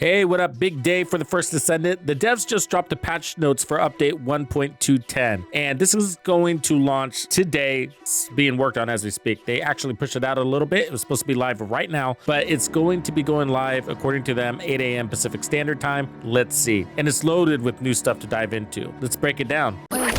Hey, what up? Big day for the First Descendant. The devs just dropped the patch notes for update 1.210, and this is going to launch today. It's being worked on as we speak. They actually pushed it out a little bit. It was supposed to be live right now, but it's going to be going live, according to them, 8 a.m. Pacific Standard Time. Let's see. And it's loaded with new stuff to dive into. Let's break it down. Wait,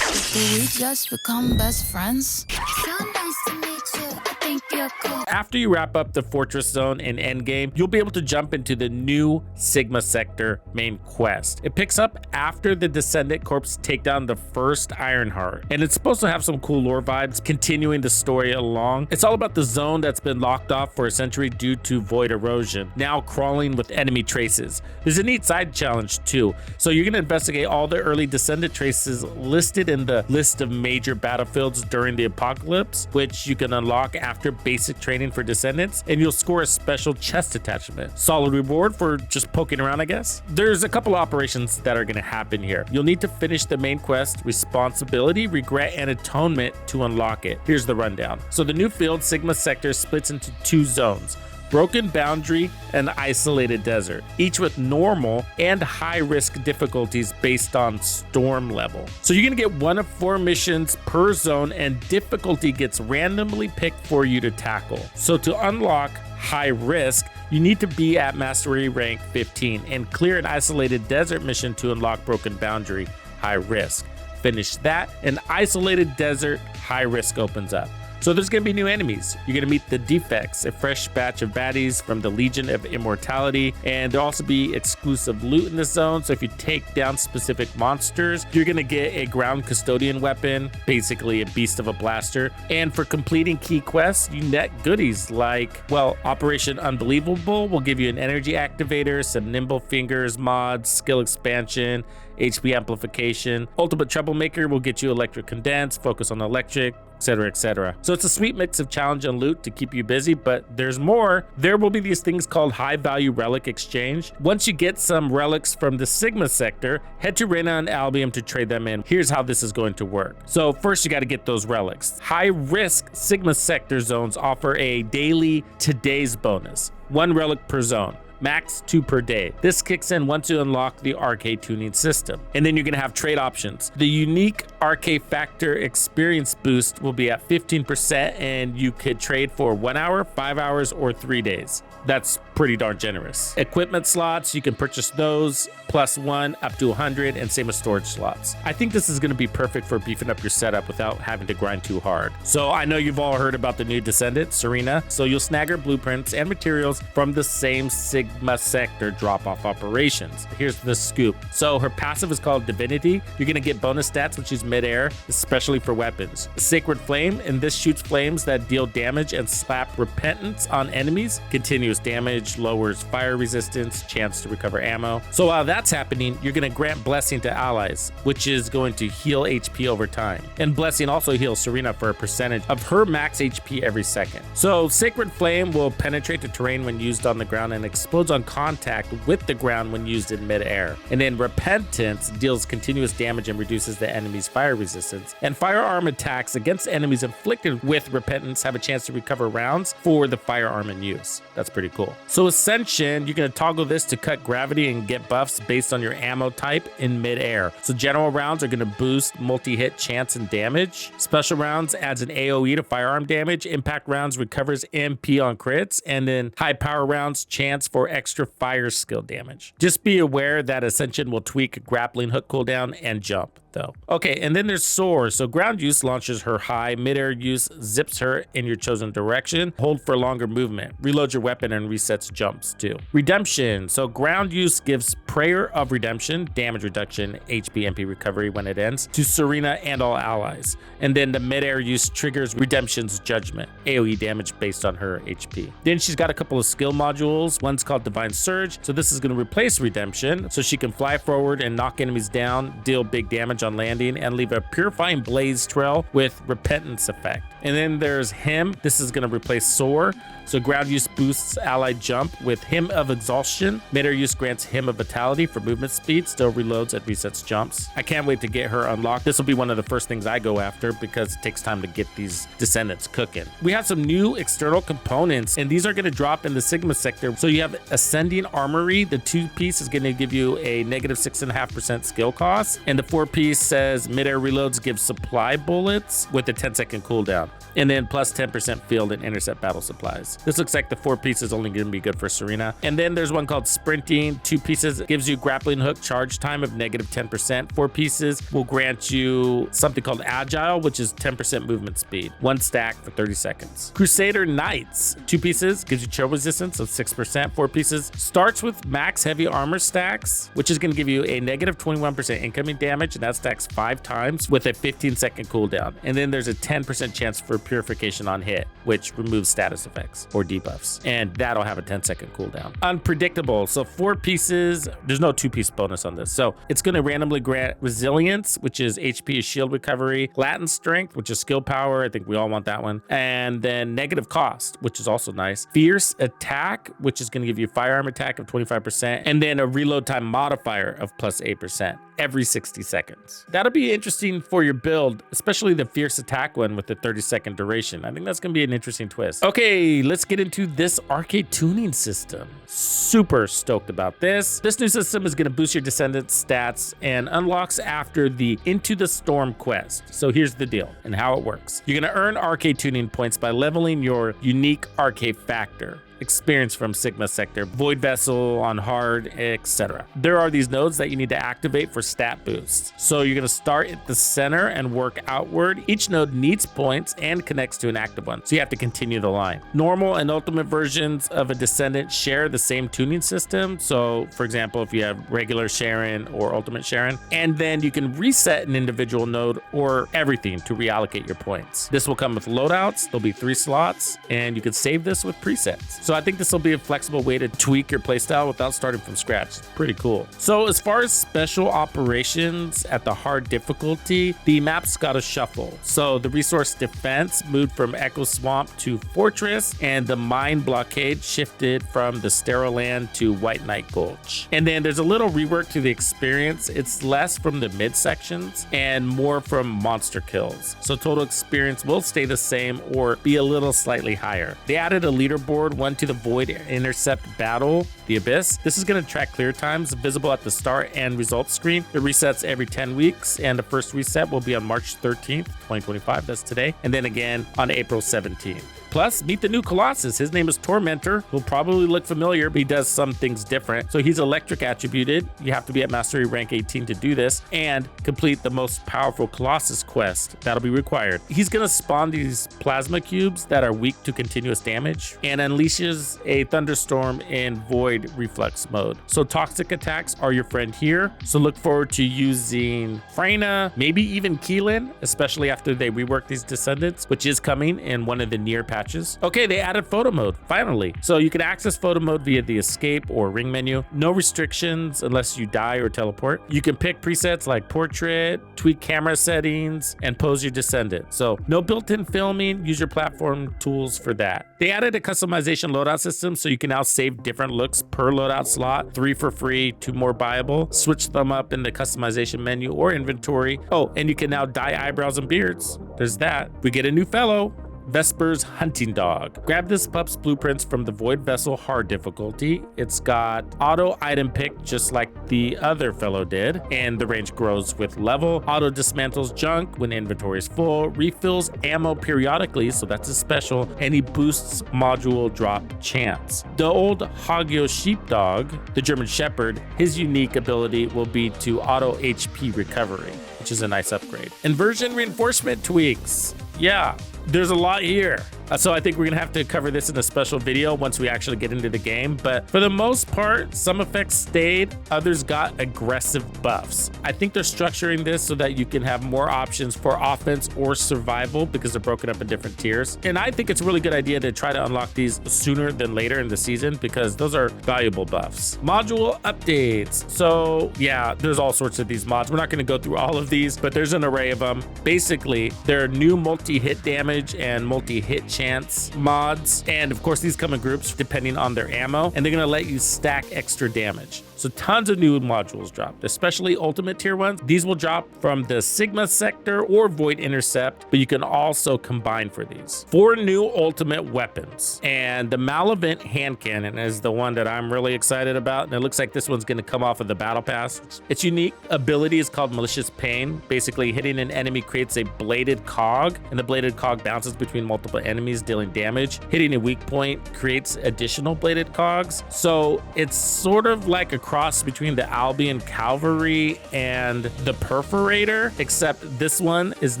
did we just become best friends? So nice to meet you. I think you're cool. After you wrap up the Fortress Zone in Endgame, you'll be able to jump into the new Sigma Sector main quest. It picks up after the Descendant Corps take down the first Ironheart, and it's supposed to have some cool lore vibes, continuing the story along. It's all about the zone that's been locked off for a century due to void erosion, now crawling with enemy traces. There's a neat side challenge too, so you're going to investigate all the early Descendant traces listed in the list of major battlefields during the apocalypse, which you can unlock after basic training for Descendants, and you'll score a special chest attachment. Solid reward for just poking around, I guess. There's a couple operations that are going to happen here. You'll need to finish the main quest, Responsibility, Regret, and Atonement to unlock it. Here's the rundown. So the new field, Sigma Sector, splits into two zones: Broken Boundary and Isolated Desert, each with normal and high risk difficulties based on storm level. So you're gonna get one of 4 missions per zone, and difficulty gets randomly picked for you to tackle. So to unlock high risk, you need to be at Mastery rank 15 and clear an Isolated Desert mission to unlock Broken Boundary high risk. Finish that, and Isolated Desert high risk opens up. So there's going to be new enemies. You're going to meet the Defects, a fresh batch of baddies from the Legion of Immortality, and there'll also be exclusive loot in this zone. So if you take down specific monsters, you're going to get a ground custodian weapon, basically a beast of a blaster. And for completing key quests, you net goodies like, well, Operation Unbelievable will give you an energy activator, some Nimble Fingers mods, skill expansion, HP amplification. Ultimate Troublemaker will get you electric condense, focus on electric, etc., etc. So it's a sweet mix of challenge and loot to keep you busy, but there's more. There will be these things called high value relic exchange. Once you get some relics from the Sigma Sector, head to Serena and Albion to trade them in. Here's how this is going to work. So first you got to get those relics. High risk Sigma Sector zones offer a daily today's bonus, 1 relic per zone. Max 2 per day. This kicks in once you unlock the Arche tuning system. And then you're going to have trade options. The unique Arche Factor experience boost will be at 15%, and you could trade for 1 hour, 5 hours, or 3 days. That's pretty darn generous. Equipment slots, you can purchase those, +1 up to 100, and same with storage slots. I think this is going to be perfect for beefing up your setup without having to grind too hard. So I know you've all heard about the new Descendant, Serena, so you'll snag her blueprints and materials from the same Sigma Sector drop-off operations. Here's the scoop. So her passive is called Divinity. You're going to get bonus stats when she's midair, especially for weapons. Sacred Flame, and this shoots flames that deal damage and slap repentance on enemies. Continuous damage, lowers fire resistance, chance to recover ammo. So while that's happening, you're going to grant Blessing to allies, which is going to heal HP over time. And Blessing also heals Serena for a percentage of her max HP every second. So Sacred Flame will penetrate the terrain when used on the ground and explodes on contact with the ground when used in midair. And then Repentance deals continuous damage and reduces the enemy's fire resistance. And firearm attacks against enemies inflicted with Repentance have a chance to recover rounds for the firearm in use. That's pretty cool. So Ascension, you're going to toggle this to cut gravity and get buffs based on your ammo type in midair. So general rounds are going to boost multi-hit chance and damage. Special rounds adds an AoE to firearm damage. Impact rounds recovers MP on crits. And then high power rounds chance for extra fire skill damage. Just be aware that Ascension will tweak grappling hook cooldown and jump though. Okay, and then there's Soar. So ground use launches her high, midair use zips her in your chosen direction. Hold for longer movement. Reload your weapon and resets jumps too. Redemption. So ground use gives Prayer of Redemption, damage reduction, HP MP recovery when it ends, to Serena and all allies. And then the midair use triggers Redemption's Judgment, AoE damage based on her HP. Then she's got a couple of skill modules. One's called Divine Surge. So this is going to replace Redemption, so she can fly forward and knock enemies down, deal big damage on landing and leave a purifying blaze trail with repentance effect. And then there's Hymn. This is going to replace Soar. So ground use boosts allied jump with Hymn of Exhaustion. Mid-air use grants Hymn of Vitality for movement speed, still reloads and resets jumps. I can't wait to get her unlocked. This will be one of the first things I go after because it takes time to get these Descendants cooking. We have some new external components, and these are going to drop in the Sigma sector. So you have Ascending Armory. The 2-piece is going to give you a negative 6.5% skill cost, and the 4-piece says mid-air reloads give supply bullets with a 10-second cooldown, and then plus 10% field and intercept battle supplies. This looks like the 4-piece is only going to be good for Serena. And then there's one called Sprinting. 2 pieces gives you grappling hook charge time of negative 10%. 4 pieces will grant you something called Agile, which is 10% movement speed. 1 stack for 30 seconds. Crusader Knights. 2 pieces gives you chill resistance of 6%. 4 pieces starts with max heavy armor stacks, which is going to give you a negative 21% incoming damage, and that stacks 5 times with a 15-second cooldown. And then there's a 10% chance for purification on hit, which removes status effects or debuffs, and that'll have a 10-second cooldown. Unpredictable. So 4 pieces. There's no 2-piece bonus on this. So it's going to randomly grant resilience, which is HP shield recovery, Latin strength, which is skill power. I think we all want that one. And then negative cost, which is also nice. Fierce attack, which is going to give you firearm attack of 25%, and then a reload time modifier of plus 8% every 60 seconds. That'll be interesting for your build, especially the fierce attack one with the 30-second duration. I think that's going to be an interesting twist. Okay, let's get into this arcade tuning system. Super stoked about this. This new system is going to boost your Descendant stats and unlocks after the Into the Storm quest. So here's the deal and how it works. You're going to earn arcade tuning points by leveling your unique arcade factor. Experience from Sigma sector, Void Vessel on hard, etc. There are these nodes that you need to activate for stat boosts. So you're going to start at the center and work outward. Each node needs points and connects to an active one, so you have to continue the line. Normal and ultimate versions of a Descendant share the same tuning system. So for example, if you have regular Sharon or ultimate Sharon, and then you can reset an individual node or everything to reallocate your points. This will come with loadouts. There'll be 3 slots, and you can save this with presets. So I think this will be a flexible way to tweak your playstyle without starting from scratch. It's pretty cool. So as far as special operations at the hard difficulty, the map's got a shuffle. So the resource defense moved from Echo Swamp to Fortress, and the mine blockade shifted from the Sterile Land to White Knight Gulch. And then there's a little rework to the experience. It's less from the mid sections and more from monster kills. So total experience will stay the same or be a little slightly higher. They added a leaderboard, one to the Void Intercept battle, the Abyss. This is going to track clear times visible at the start and results screen. It resets every 10 weeks, and the first reset will be on March 13th, 2025. That's today. And then again on April 17th. Plus, meet the new Colossus. His name is Tormentor. He'll probably look familiar, but he does some things different. So he's electric attributed. You have to be at Mastery rank 18 to do this and complete the most powerful Colossus quest. That'll be required. He's going to spawn these plasma cubes that are weak to continuous damage and unleashes a thunderstorm in Void Reflux mode. So toxic attacks are your friend here. So look forward to using Freyna, maybe even Keelan, especially after they rework these Descendants, which is coming in one of the near patches. Okay, they added photo mode, finally. So you can access photo mode via the escape or ring menu. No restrictions unless you die or teleport. You can pick presets like portrait, tweak camera settings, and pose your Descendant. So no built-in filming, use your platform tools for that. They added a customization loadout system, so you can now save different looks per loadout slot, 3 for free, 2 more buyable. Switch them up in the customization menu or inventory. Oh, and you can now dye eyebrows and beards. There's that. We get a new fellow. Vesper's Hunting Dog. Grab this pup's blueprints from the Void Vessel hard difficulty. It's got auto item pick just like the other fellow did, and the range grows with level. Auto dismantles junk when inventory is full, refills ammo periodically, so that's a special, and he boosts module drop chance. The old Hagio Sheepdog, the German Shepherd, his unique ability will be to auto HP recovery, which is a nice upgrade. Inversion reinforcement tweaks. Yeah, there's a lot here. So I think we're gonna have to cover this in a special video once we actually get into the game. But for the most part, some effects stayed, others got aggressive buffs. I think they're structuring this so that you can have more options for offense or survival because they're broken up in different tiers. And I think it's a really good idea to try to unlock these sooner than later in the season because those are valuable buffs. Module updates. So yeah, there's all sorts of these mods. We're not going to go through all of these, but there's an array of them. Basically, there are new multi-hit damage and multi-hit chance mods. And of course, these come in groups depending on their ammo, and they're going to let you stack extra damage. So tons of new modules dropped, especially ultimate tier ones. These will drop from the Sigma sector or Void Intercept, but you can also combine for these. 4 new ultimate weapons, and the Malavent hand cannon is the one that I'm really excited about. And it looks like this one's going to come off of the battle pass. Its unique ability is called Malicious Pain. Basically, hitting an enemy creates a bladed cog, and the bladed cog bounces between multiple enemies, dealing damage. Hitting a weak point creates additional bladed cogs. So it's sort of like a cross between the Albion Cavalry and the Perforator, except this one is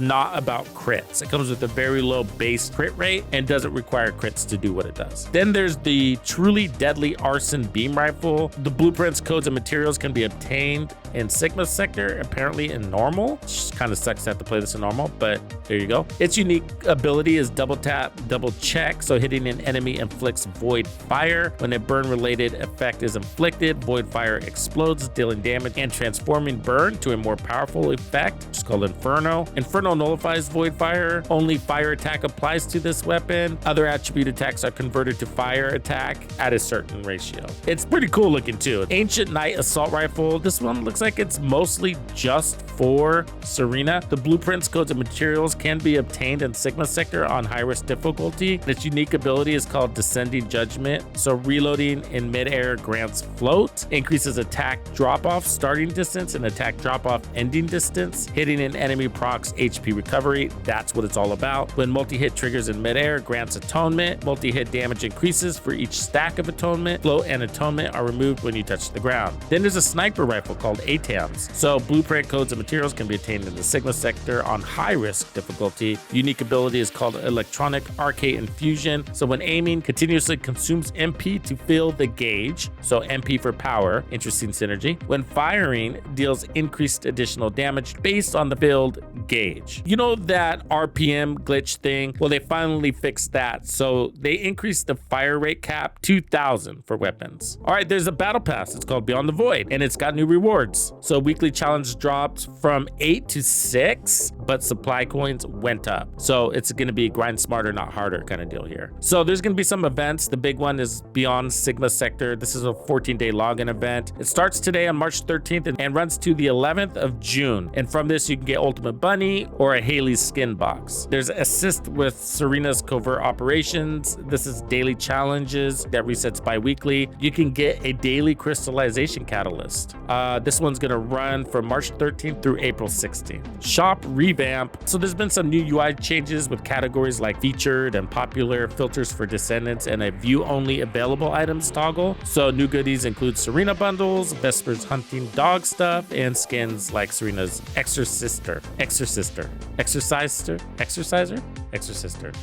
not about crits. It comes with a very low base crit rate and doesn't require crits to do what it does. Then there's the truly deadly arson beam rifle. The blueprints, codes, and materials can be obtained in Sigma sector, apparently in normal. Kind of sucks to have to play this in normal, but there you go. Its unique ability is double tap, double check. So hitting an enemy inflicts void fire. When a burn related effect is inflicted, void fire explodes, dealing damage and transforming burn to a more powerful effect, which is called Inferno. Inferno nullifies void fire. Only fire attack applies to this weapon. Other attribute attacks are converted to fire attack at a certain ratio. It's pretty cool looking too. Ancient Knight assault rifle. This one looks like it's mostly just for Serena. The blueprints, codes, and materials can be obtained in Sigma sector on high risk difficulty. Its unique ability is called Descending Judgment. So reloading in midair grants float, increases attack drop-off starting distance and attack drop-off ending distance. Hitting an enemy procs HP recovery. That's what it's all about. When multi-hit triggers in midair, grants atonement. Multi-hit damage increases for each stack of atonement. Float and atonement are removed when you touch the ground. Then there's a sniper rifle called ATAMs. So blueprint, codes, and materials can be attained in the Sigma sector on high risk difficulty. Unique ability is called Electronic Arche Infusion. So when aiming, continuously consumes MP to fill the gauge. So MP for power, interesting synergy. When firing, deals increased additional damage based on the filled gauge. You know that RPM glitch thing? Well, they finally fixed that. So they increased the fire rate cap 2,000 for weapons. All right, there's a battle pass. It's called Beyond the Void, and it's got new rewards. So weekly challenge dropped from 8 to 6, but supply coins went up. So it's going to be grind smarter, not harder kind of deal here. So there's going to be some events. The big one is Beyond Sigma sector. This is a 14-day login event. It starts today on March 13th and runs to the 11th of June. And from this, you can get Ultimate Bunny or a Haley's skin box. There's assist with Serena's covert operations. This is daily challenges that resets bi-weekly. You can get a daily crystallization catalyst. This one's going to run from March 13th through April 16th. Shop revamp. So there's been some new UI changes with categories like featured and popular, filters for descendants, and a view-only available items toggle. So new goodies include Serena bundles, Vesper's hunting dog stuff, and skins like Serena's exorcister.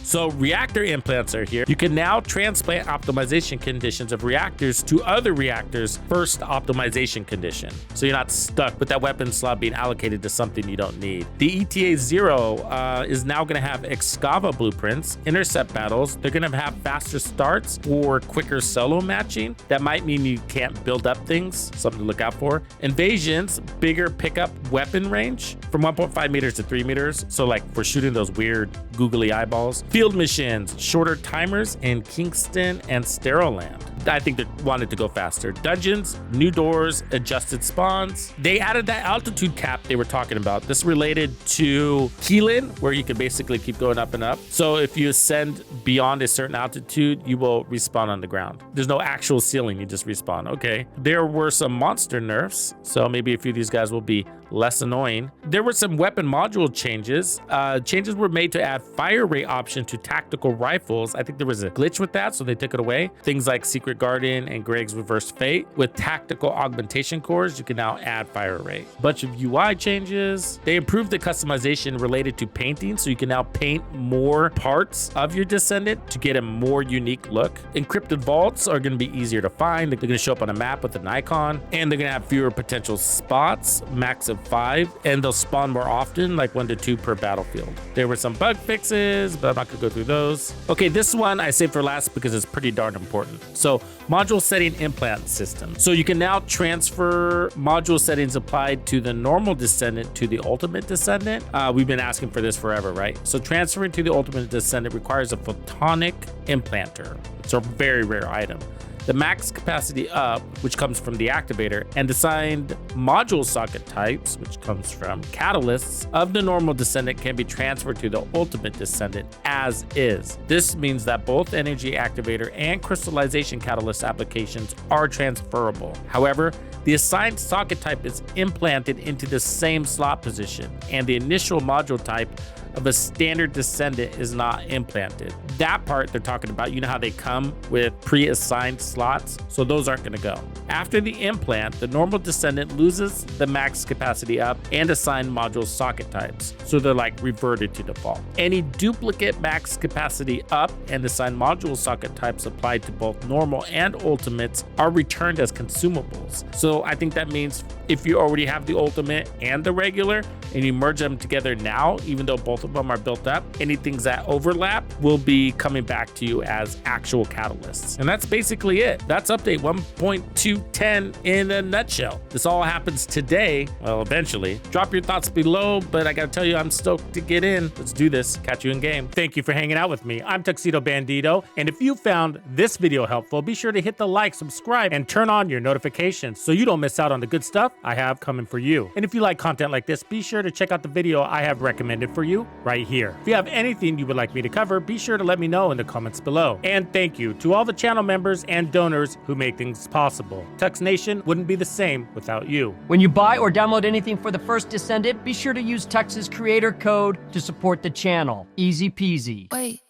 So reactor implants are here. You can now transplant optimization conditions of reactors to other reactors' first optimization condition. So you're not stuck with that weapon slot being allocated to something you don't need. The ETA 0 is now going to have Excava blueprints, intercept battles. They're going to have faster starts or quicker solo matching. That might mean you can't build up things, something to look out for. Invasions, bigger pickup weapon range from 1.5 meters to 3 meters. So like for shooting those weird googly eyeballs. Field missions, shorter timers in Kingston and Steroland. I think they wanted to go faster. Dungeons, new doors, adjusted spawns. They added that altitude cap they were talking about. This related to Keelan, where you can basically keep going up and up. So if you ascend beyond a certain altitude, you will respawn on the ground. There's no actual ceiling, you just respawn. Okay. There were some monster nerfs, so maybe a few of these guys will be less annoying. There were some weapon module changes. Changes were made to add fire rate option to tactical rifles. I think there was a glitch with that, so they took it away. Things like Secret Garden and Greg's Reverse Fate. With tactical augmentation cores, you can now add fire rate. Bunch of UI changes. They improved the customization related to painting, so you can now paint more parts of your Descendant to get a more unique look. Encrypted vaults are going to be easier to find. They're going to show up on a map with an icon, and they're going to have fewer potential spots, max of 5, and they'll spawn more often, like 1 to 2 per battlefield. There were some bug fixes, but I'm not going to go through those. Okay, this one I saved for last because it's pretty darn important. So, module setting implant system. So you can now transfer module settings applied to the normal Descendant to the ultimate Descendant. We've been asking for this forever, right? So transferring to the ultimate Descendant requires a photonic implanter. It's a very rare item. The max capacity up, which comes from the activator, and assigned module socket types, which comes from catalysts, of the normal Descendant can be transferred to the ultimate Descendant as is. This means that both energy activator and crystallization catalyst applications are transferable. However, the assigned socket type is implanted into the same slot position, and the initial module type of a standard Descendant is not implanted. That part they're talking about, you know how they come with pre-assigned slots? So those aren't going to go. After the implant, the normal Descendant loses the max capacity up and assigned module socket types. So they're like reverted to default. Any duplicate max capacity up and assigned module socket types applied to both normal and ultimates are returned as consumables. So I think that means if you already have the ultimate and the regular and you merge them together now, even though both of them are built up, any things that overlap will be coming back to you as actual catalysts. And that's basically it. That's update 1.210 in a nutshell. This all happens today. Well, eventually. Drop your thoughts below, but I gotta tell you, I'm stoked to get in. Let's do this. Catch you in game. Thank you for hanging out with me. I'm Tuxedo Bandido, and if you found this video helpful, be sure to hit the like, subscribe, and turn on your notifications so you don't miss out on the good stuff I have coming for you. And if you like content like this, be sure to check out the video I have recommended for you right here. If you have anything you would like me to cover, be sure to let me know in the comments below. And thank you to all the channel members and donors who make things possible. Tux Nation wouldn't be the same without you. When you buy or download anything for the First Descendant, be sure to use Tux's creator code to support the channel. Easy peasy. Wait,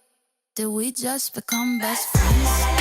did we just become best friends?